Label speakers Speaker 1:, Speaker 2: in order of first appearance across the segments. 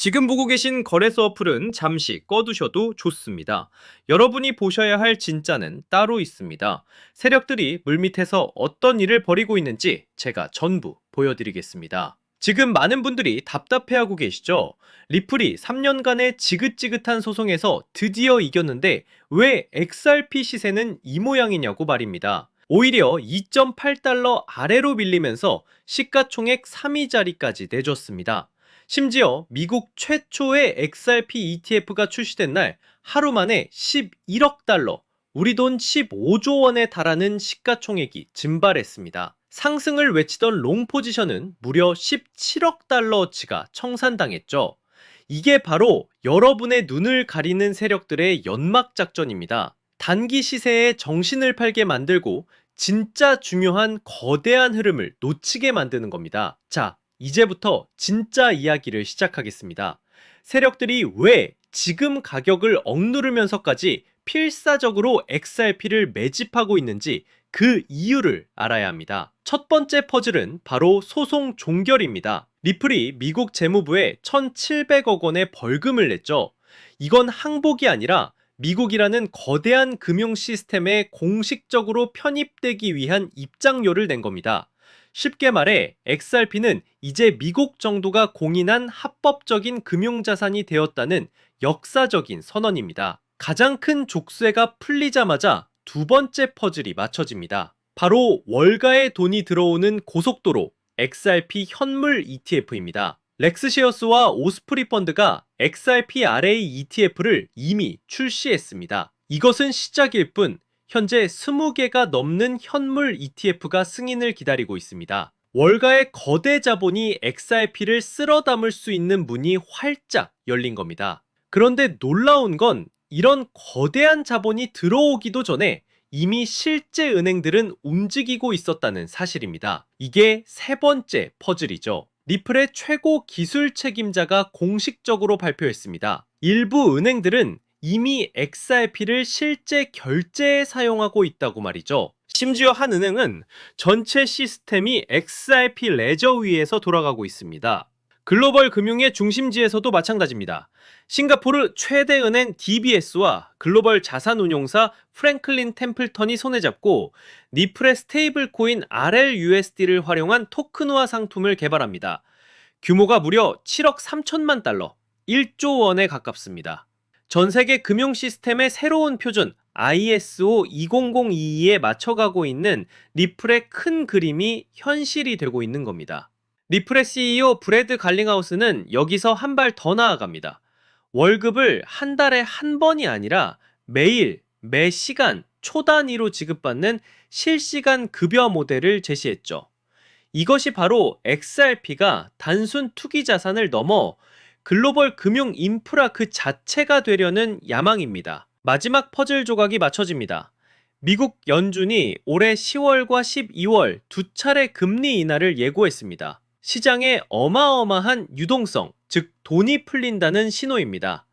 Speaker 1: 지금 보고 계신 거래소 어플은 잠시 꺼두셔도 좋습니다. 여러분이 보셔야 할 진짜는 따로 있습니다. 세력들이 물밑에서 어떤 일을 벌이고 있는지 제가 전부 보여드리겠습니다. 지금 많은 분들이 답답해하고 계시죠? 리플이 3년간의 지긋지긋한 소송에서 드디어 이겼는데 왜 XRP 시세는 이 모양이냐고 말입니다. 오히려 2.8달러 아래로 밀리면서 시가총액 3위 자리까지 내줬습니다. 심지어 미국 최초의 XRP ETF가 출시된 날 하루 만에 11억 달러, 우리 돈 15조 원에 달하는 시가총액이 증발했습니다. 상승을 외치던 롱 포지션은 무려 17억 달러어치가 청산당했죠. 이게 바로 여러분의 눈을 가리는 세력들의 연막 작전입니다. 단기 시세에 정신을 팔게 만들고 진짜 중요한 거대한 흐름을 놓치게 만드는 겁니다. 자, 이제부터 진짜 이야기를 시작하겠습니다. 세력들이 왜 지금 가격을 억누르면서까지 필사적으로 XRP를 매집하고 있는지 그 이유를 알아야 합니다. 첫 번째 퍼즐은 바로 소송 종결입니다. 리플이 미국 재무부에 1,700억 원의 벌금을 냈죠. 이건 항복이 아니라 미국이라는 거대한 금융 시스템에 공식적으로 편입되기 위한 입장료를 낸 겁니다. 쉽게 말해 XRP는 이제 미국 정부가 공인한 합법적인 금융자산이 되었다는 역사적인 선언입니다. 가장 큰 족쇄가 풀리자마자 두 번째 퍼즐이 맞춰집니다. 바로 월가의 돈이 들어오는 고속도로 XRP 현물 ETF입니다. 렉스시어스와 오스프리 펀드가 XRP RA ETF를 이미 출시했습니다. 이것은 시작일 뿐 현재 20개가 넘는 현물 ETF가 승인을 기다리고 있습니다. 월가의 거대 자본이 XRP를 쓸어 담을 수 있는 문이 활짝 열린 겁니다. 그런데 놀라운 건 이런 거대한 자본이 들어오기도 전에 이미 실제 은행들은 움직이고 있었다는 사실입니다. 이게 세 번째 퍼즐이죠. 리플의 최고 기술 책임자가 공식적으로 발표했습니다. 일부 은행들은 이미 XRP를 실제 결제에 사용하고 있다고 말이죠. 심지어 한 은행은 전체 시스템이 XRP 레저 위에서 돌아가고 있습니다. 글로벌 금융의 중심지에서도 마찬가지입니다. 싱가포르 최대 은행 DBS와 글로벌 자산운용사 프랭클린 템플턴이 손에 잡고 리플의 스테이블 코인 RLUSD를 활용한 토큰화 상품을 개발합니다. 규모가 무려 7억 3천만 달러, 1조 원에 가깝습니다. 전 세계 금융 시스템의 새로운 표준 ISO 20022에 맞춰가고 있는 리플의 큰 그림이 현실이 되고 있는 겁니다. 리플의 CEO 브래드 갈링하우스는 여기서 한 발 더 나아갑니다. 월급을 한 달에 한 번이 아니라 매일, 매 시간, 초 단위로 지급받는 실시간 급여 모델을 제시했죠. 이것이 바로 XRP가 단순 투기 자산을 넘어 글로벌 금융 인프라 그 자체가 되려는 야망입니다. 마지막 퍼즐 조각이 맞춰집니다. 미국 연준이 올해 10월과 12월 두 차례 금리 인하를 예고했습니다. 시장에 어마어마한 유동성, 즉 돈이 풀린다는 신호입니다.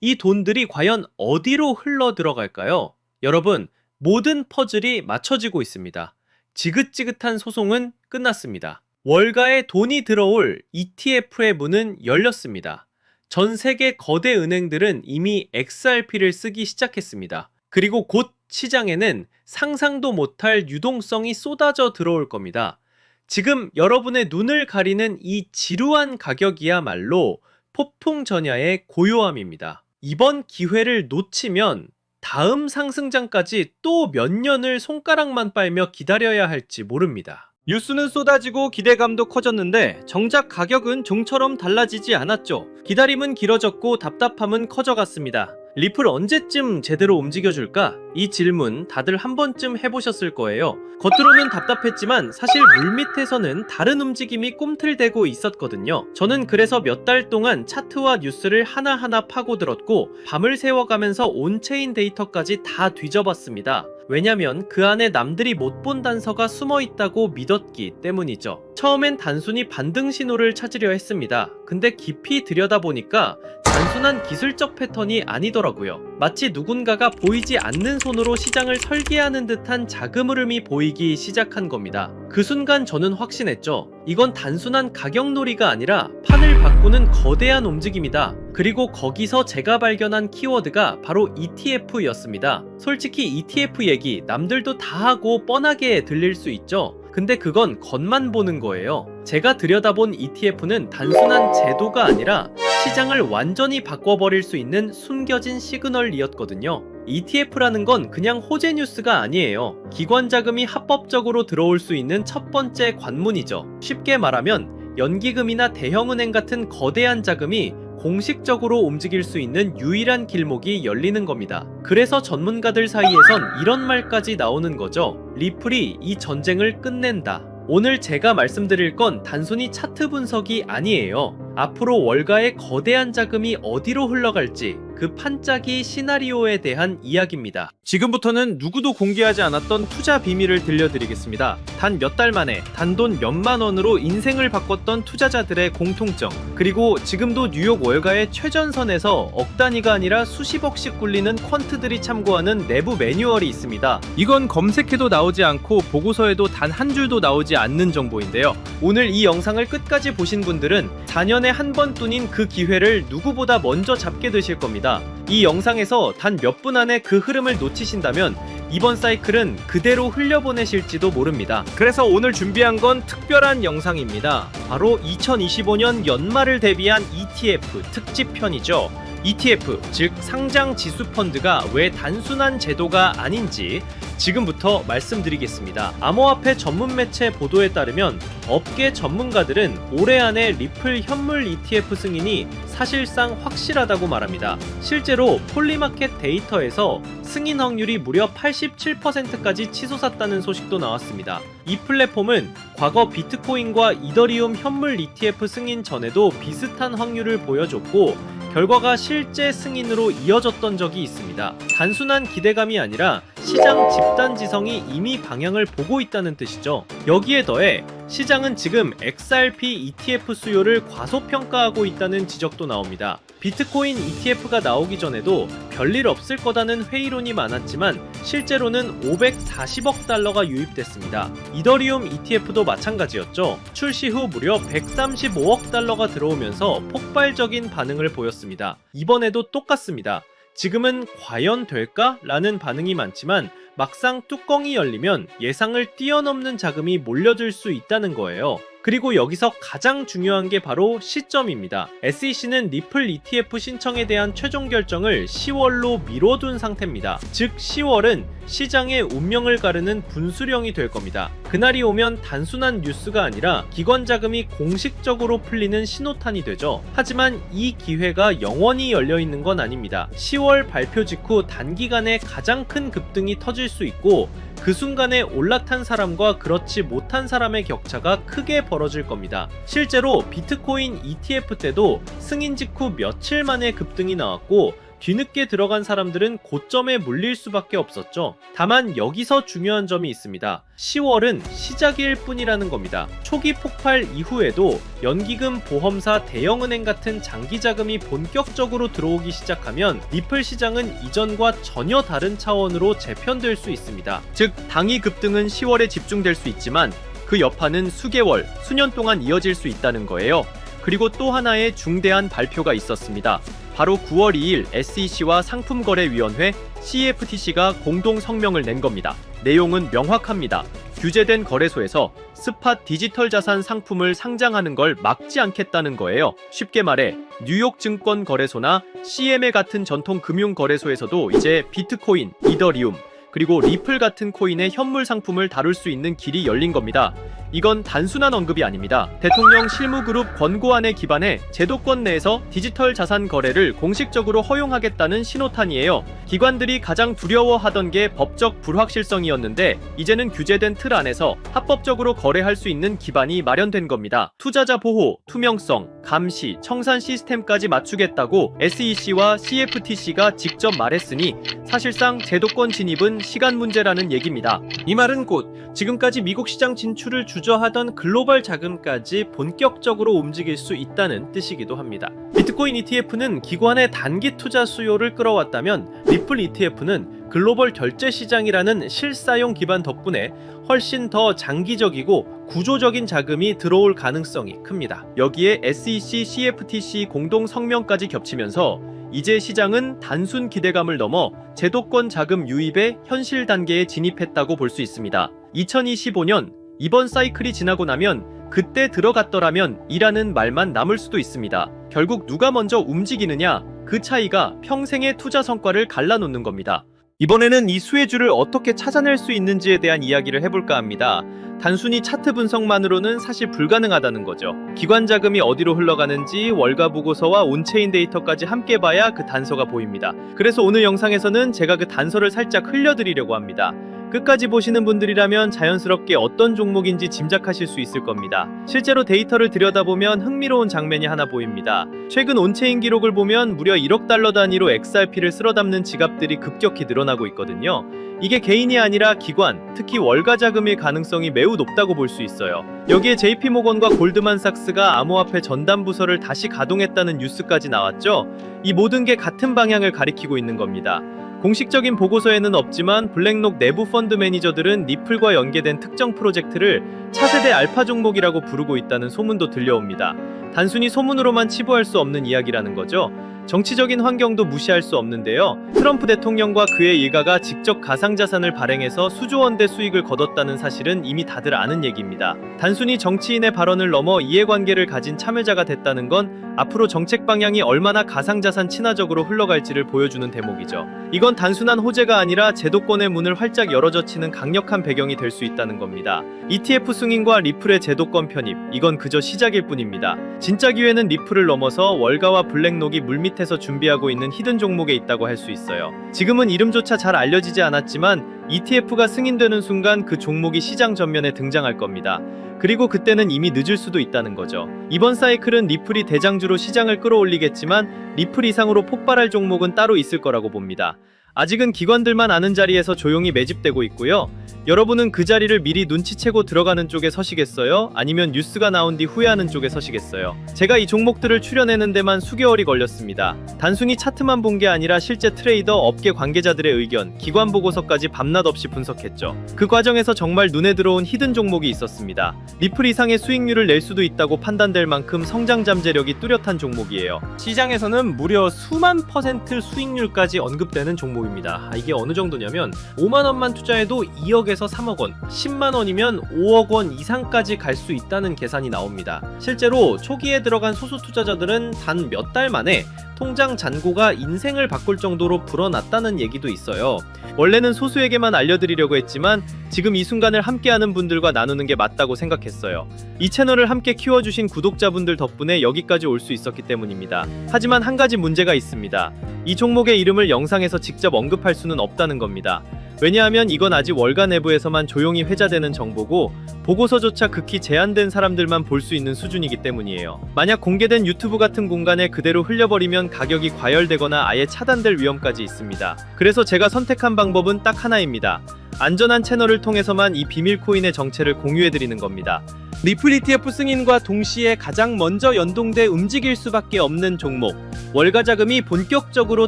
Speaker 1: 이 돈들이 과연 어디로 흘러 들어갈까요? 여러분, 모든 퍼즐이 맞춰지고 있습니다. 지긋지긋한 소송은 끝났습니다. 월가에 돈이 들어올 ETF의 문은 열렸습니다. 전 세계 거대 은행들은 이미 XRP를 쓰기 시작했습니다. 그리고 곧 시장에는 상상도 못할 유동성이 쏟아져 들어올 겁니다. 지금 여러분의 눈을 가리는 이 지루한 가격이야말로 폭풍전야의 고요함입니다. 이번 기회를 놓치면 다음 상승장까지 또 몇 년을 손가락만 빨며 기다려야 할지 모릅니다. 뉴스는 쏟아지고 기대감도 커졌는데 정작 가격은 종처럼 달라지지 않았죠. 기다림은 길어졌고 답답함은 커져갔습니다. 리플 언제쯤 제대로 움직여줄까? 이 질문 다들 한 번쯤 해보셨을 거예요. 겉으로는 답답했지만 사실 물밑에서는 다른 움직임이 꿈틀대고 있었거든요. 저는 그래서 몇 달 동안 차트와 뉴스를 하나하나 파고들었고 밤을 새워가면서 온체인 데이터까지 다 뒤져봤습니다. 왜냐면 그 안에 남들이 못 본 단서가 숨어 있다고 믿었기 때문이죠. 처음엔 단순히 반등 신호를 찾으려 했습니다. 근데 깊이 들여다보니까 단순한 기술적 패턴이 아니더라고요. 마치 누군가가 보이지 않는 손으로 시장을 설계하는 듯한 자금 흐름이 보이기 시작한 겁니다. 그 순간 저는 확신했죠. 이건 단순한 가격놀이가 아니라 판을 바꾸는 거대한 움직임이다. 그리고 거기서 제가 발견한 키워드가 바로 ETF였습니다. 솔직히 ETF 얘기 남들도 다 하고 뻔하게 들릴 수 있죠. 근데 그건 겉만 보는 거예요. 제가 들여다본 ETF는 단순한 제도가 아니라 시장을 완전히 바꿔버릴 수 있는 숨겨진 시그널이었거든요. ETF라는 건 그냥 호재 뉴스가 아니에요. 기관 자금이 합법적으로 들어올 수 있는 첫 번째 관문이죠. 쉽게 말하면 연기금이나 대형은행 같은 거대한 자금이 공식적으로 움직일 수 있는 유일한 길목이 열리는 겁니다. 그래서 전문가들 사이에선 이런 말까지 나오는 거죠. 리플이 이 전쟁을 끝낸다. 오늘 제가 말씀드릴 건 단순히 차트 분석이 아니에요. 앞으로 월가의 거대한 자금이 어디로 흘러갈지 그 판짜기 시나리오에 대한 이야기입니다. 지금부터는 누구도 공개하지 않았던 투자 비밀을 들려드리겠습니다. 단 몇 달 만에 단돈 몇만 원으로 인생을 바꿨던 투자자들의 공통점, 그리고 지금도 뉴욕 월가의 최전선에서 억 단위가 아니라 수십억씩 굴리는 퀀트들이 참고하는 내부 매뉴얼이 있습니다. 이건 검색해도 나오지 않고 보고서에도 단 한 줄도 나오지 않는 정보인데요. 오늘 이 영상을 끝까지 보신 분들은 4년에 한 번뿐인 그 기회를 누구보다 먼저 잡게 되실 겁니다. 이 영상에서 단 몇 분 안에 그 흐름을 놓치신다면 이번 사이클은 그대로 흘려보내실지도 모릅니다. 그래서 오늘 준비한 건 특별한 영상입니다. 바로 2025년 연말을 대비한 ETF 특집편이죠. ETF, 즉 상장 지수 펀드가 왜 단순한 제도가 아닌지 지금부터 말씀드리겠습니다. 암호화폐 전문 매체 보도에 따르면 업계 전문가들은 올해 안에 리플 현물 ETF 승인이 사실상 확실하다고 말합니다. 실제로 폴리마켓 데이터에서 승인 확률이 무려 87%까지 치솟았다는 소식도 나왔습니다. 이 플랫폼은 과거 비트코인과 이더리움 현물 ETF 승인 전에도 비슷한 확률을 보여줬고 결과가 실제 승인으로 이어졌던 적이 있습니다. 단순한 기대감이 아니라 시장 집단지성이 이미 방향을 보고 있다는 뜻이죠. 여기에 더해 시장은 지금 XRP ETF 수요를 과소평가하고 있다는 지적도 나옵니다. 비트코인 ETF가 나오기 전에도 별일 없을 거다는 회의론이 많았지만 실제로는 540억 달러가 유입됐습니다. 이더리움 ETF도 마찬가지였죠. 출시 후 무려 135억 달러가 들어오면서 폭발적인 반응을 보였습니다. 이번에도 똑같습니다. 지금은 과연 될까? 라는 반응이 많지만 막상 뚜껑이 열리면 예상을 뛰어넘는 자금이 몰려들 수 있다는 거예요. 그리고 여기서 가장 중요한 게 바로 시점입니다. SEC는 리플 ETF 신청에 대한 최종 결정을 10월로 미뤄둔 상태입니다. 즉 10월은 시장의 운명을 가르는 분수령이 될 겁니다. 그날이 오면 단순한 뉴스가 아니라 기관 자금이 공식적으로 풀리는 신호탄이 되죠. 하지만 이 기회가 영원히 열려있는 건 아닙니다. 10월 발표 직후 단기간에 가장 큰 급등이 터질 수 있고 그 순간에 올라탄 사람과 그렇지 못한 사람의 격차가 크게 벌어질 겁니다. 실제로 비트코인 ETF 때도 승인 직후 며칠 만에 급등이 나왔고 뒤늦게 들어간 사람들은 고점에 물릴 수밖에 없었죠. 다만 여기서 중요한 점이 있습니다. 10월은 시작일 뿐이라는 겁니다. 초기 폭발 이후에도 연기금, 보험사, 대형은행 같은 장기 자금이 본격적으로 들어오기 시작하면 리플 시장은 이전과 전혀 다른 차원으로 재편될 수 있습니다. 즉 당이 급등은 10월에 집중될 수 있지만 그 여파는 수개월, 수년 동안 이어질 수 있다는 거예요. 그리고 또 하나의 중대한 발표가 있었습니다. 바로 9월 2일 SEC와 상품거래위원회 CFTC가 공동 성명을 낸 겁니다. 내용은 명확합니다. 규제된 거래소에서 스팟 디지털 자산 상품을 상장하는 걸 막지 않겠다는 거예요. 쉽게 말해 뉴욕 증권 거래소나 CME 같은 전통 금융 거래소에서도 이제 비트코인, 이더리움, 그리고 리플 같은 코인의 현물 상품을 다룰 수 있는 길이 열린 겁니다. 이건 단순한 언급이 아닙니다. 대통령 실무그룹 권고안에 기반해 제도권 내에서 디지털 자산 거래를 공식적으로 허용하겠다는 신호탄이에요. 기관들이 가장 두려워하던 게 법적 불확실성이었는데 이제는 규제된 틀 안에서 합법적으로 거래할 수 있는 기반이 마련된 겁니다. 투자자 보호, 투명성, 감시, 청산 시스템까지 맞추겠다고 SEC와 CFTC가 직접 말했으니 사실상 제도권 진입은 시간 문제라는 얘기입니다. 이 말은 곧 지금까지 미국 시장 진출을 주저하던 글로벌 자금까지 본격적으로 움직일 수 있다는 뜻이기도 합니다. 비트코인 ETF는 기관의 단기 투자 수요를 끌어왔다면 리플 ETF는 글로벌 결제 시장이라는 실사용 기반 덕분에 훨씬 더 장기적이고 구조적인 자금이 들어올 가능성이 큽니다. 여기에 SEC, CFTC 공동 성명까지 겹치면서 이제 시장은 단순 기대감을 넘어 제도권 자금 유입의 현실 단계에 진입했다고 볼 수 있습니다. 2025년 이번 사이클이 지나고 나면 그때 들어갔더라면 이라는 말만 남을 수도 있습니다. 결국 누가 먼저 움직이느냐, 그 차이가 평생의 투자 성과를 갈라놓는 겁니다. 이번에는 이 수혜주를 어떻게 찾아낼 수 있는지에 대한 이야기를 해볼까 합니다. 단순히 차트 분석만으로는 사실 불가능하다는 거죠. 기관 자금이 어디로 흘러가는지 월가 보고서와 온체인 데이터까지 함께 봐야 그 단서가 보입니다. 그래서 오늘 영상에서는 제가 그 단서를 살짝 흘려드리려고 합니다. 끝까지 보시는 분들이라면 자연스럽게 어떤 종목인지 짐작하실 수 있을 겁니다. 실제로 데이터를 들여다보면 흥미로운 장면이 하나 보입니다. 최근 온체인 기록을 보면 무려 1억 달러 단위로 XRP를 쓸어 담는 지갑들이 급격히 늘어나고 있거든요. 이게 개인이 아니라 기관, 특히 월가 자금일 가능성이 매우 높다고 볼 수 있어요. 여기에 JP모건과 골드만삭스가 암호화폐 전담 부서를 다시 가동했다는 뉴스까지 나왔죠. 이 모든 게 같은 방향을 가리키고 있는 겁니다. 공식적인 보고서에는 없지만 블랙록 내부 펀드 매니저들은 리플과 연계된 특정 프로젝트를 차세대 알파 종목이라고 부르고 있다는 소문도 들려옵니다. 단순히 소문으로만 치부할 수 없는 이야기라는 거죠. 정치적인 환경도 무시할 수 없는데요. 트럼프 대통령과 그의 일가가 직접 가상자산을 발행해서 수조 원대 수익을 거뒀다는 사실은 이미 다들 아는 얘기입니다. 단순히 정치인의 발언을 넘어 이해관계를 가진 참여자가 됐다는 건 앞으로 정책 방향이 얼마나 가상자산 친화적으로 흘러갈지를 보여주는 대목이죠. 이건 단순한 호재가 아니라 제도권의 문을 활짝 열어젖히는 강력한 배경이 될 수 있다는 겁니다. ETF 승인과 리플의 제도권 편입, 이건 그저 시작일 뿐입니다. 진짜 기회는 리플을 넘어서 월가와 블랙록이 물밑에서 준비하고 있는 히든 종목에 있다고 할 수 있어요. 지금은 이름조차 잘 알려지지 않았지만 ETF가 승인되는 순간 그 종목이 시장 전면에 등장할 겁니다. 그리고 그때는 이미 늦을 수도 있다는 거죠. 이번 사이클은 리플이 대장주로 시장을 끌어올리겠지만 리플 이상으로 폭발할 종목은 따로 있을 거라고 봅니다. 아직은 기관들만 아는 자리에서 조용히 매집되고 있고요. 여러분은 그 자리를 미리 눈치채고 들어가는 쪽에 서시겠어요? 아니면 뉴스가 나온 뒤 후회하는 쪽에 서시겠어요? 제가 이 종목들을 추려내는 데만 수개월이 걸렸습니다. 단순히 차트만 본 게 아니라 실제 트레이더, 업계 관계자들의 의견, 기관 보고서까지 밤낮 없이 분석했죠. 그 과정에서 정말 눈에 들어온 히든 종목이 있었습니다. 리플 이상의 수익률을 낼 수도 있다고 판단될 만큼 성장 잠재력이 뚜렷한 종목이에요. 시장에서는 무려 수만 % 수익률까지 언급되는 종목입니다. 이게 어느 정도냐면 5만 원만 투자해도 2억에서 3억 원, 10만 원이면 5억 원 이상까지 갈 수 있다는 계산이 나옵니다. 실제로 초기에 들어간 소수 투자자들은 단 몇 달 만에 통장 잔고가 인생을 바꿀 정도로 불어났다는 얘기도 있어요. 원래는 소수에게만 알려드리려고 했지만 지금 이 순간을 함께하는 분들과 나누는 게 맞다고 생각했어요. 이 채널을 함께 키워주신 구독자분들 덕분에 여기까지 올 수 있었기 때문입니다. 하지만 한 가지 문제가 있습니다. 이 종목의 이름을 영상에서 직접 언급할 수는 없다는 겁니다. 왜냐하면 이건 아직 월가 내부에서만 조용히 회자되는 정보고 보고서조차 극히 제한된 사람들만 볼 수 있는 수준이기 때문이에요. 만약 공개된 유튜브 같은 공간에 그대로 흘려버리면 가격이 과열되거나 아예 차단될 위험까지 있습니다. 그래서 제가 선택한 방법은 딱 하나입니다. 안전한 채널을 통해서만 이 비밀 코인의 정체를 공유해드리는 겁니다. 리플 ETF 승인과 동시에 가장 먼저 연동돼 움직일 수밖에 없는 종목, 월가 자금이 본격적으로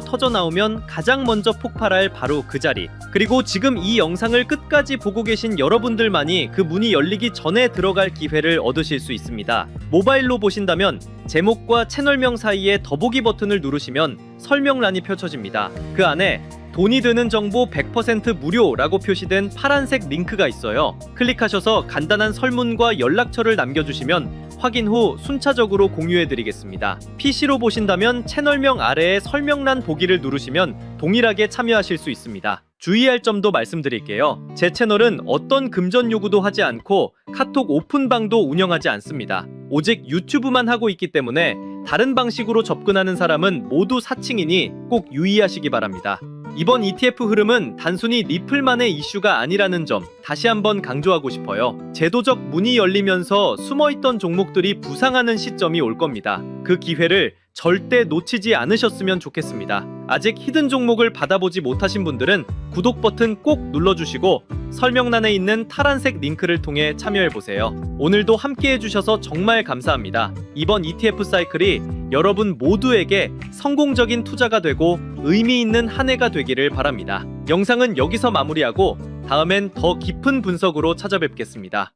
Speaker 1: 터져나오면 가장 먼저 폭발할 바로 그 자리, 그리고 지금 이 영상을 끝까지 보고 계신 여러분들만이 그 문이 열리기 전에 들어갈 기회를 얻으실 수 있습니다. 모바일로 보신다면 제목과 채널명 사이에 더보기 버튼을 누르시면 설명란이 펼쳐집니다. 그 안에 돈이 드는 정보 100% 무료라고 표시된 파란색 링크가 있어요. 클릭하셔서 간단한 설문과 연락처를 남겨주시면 확인 후 순차적으로 공유해드리겠습니다. PC로 보신다면 채널명 아래에 설명란 보기를 누르시면 동일하게 참여하실 수 있습니다. 주의할 점도 말씀드릴게요. 제 채널은 어떤 금전 요구도 하지 않고 카톡 오픈방도 운영하지 않습니다. 오직 유튜브만 하고 있기 때문에 다른 방식으로 접근하는 사람은 모두 사칭이니 꼭 유의하시기 바랍니다. 이번 ETF 흐름은 단순히 리플만의 이슈가 아니라는 점 다시 한번 강조하고 싶어요. 제도적 문이 열리면서 숨어있던 종목들이 부상하는 시점이 올 겁니다. 그 기회를 절대 놓치지 않으셨으면 좋겠습니다. 아직 히든 종목을 받아보지 못하신 분들은 구독 버튼 꼭 눌러주시고 설명란에 있는 파란색 링크를 통해 참여해보세요. 오늘도 함께 해주셔서 정말 감사합니다. 이번 ETF 사이클이 여러분 모두에게 성공적인 투자가 되고 의미 있는 한 해가 되기를 바랍니다. 영상은 여기서 마무리하고 다음엔 더 깊은 분석으로 찾아뵙겠습니다.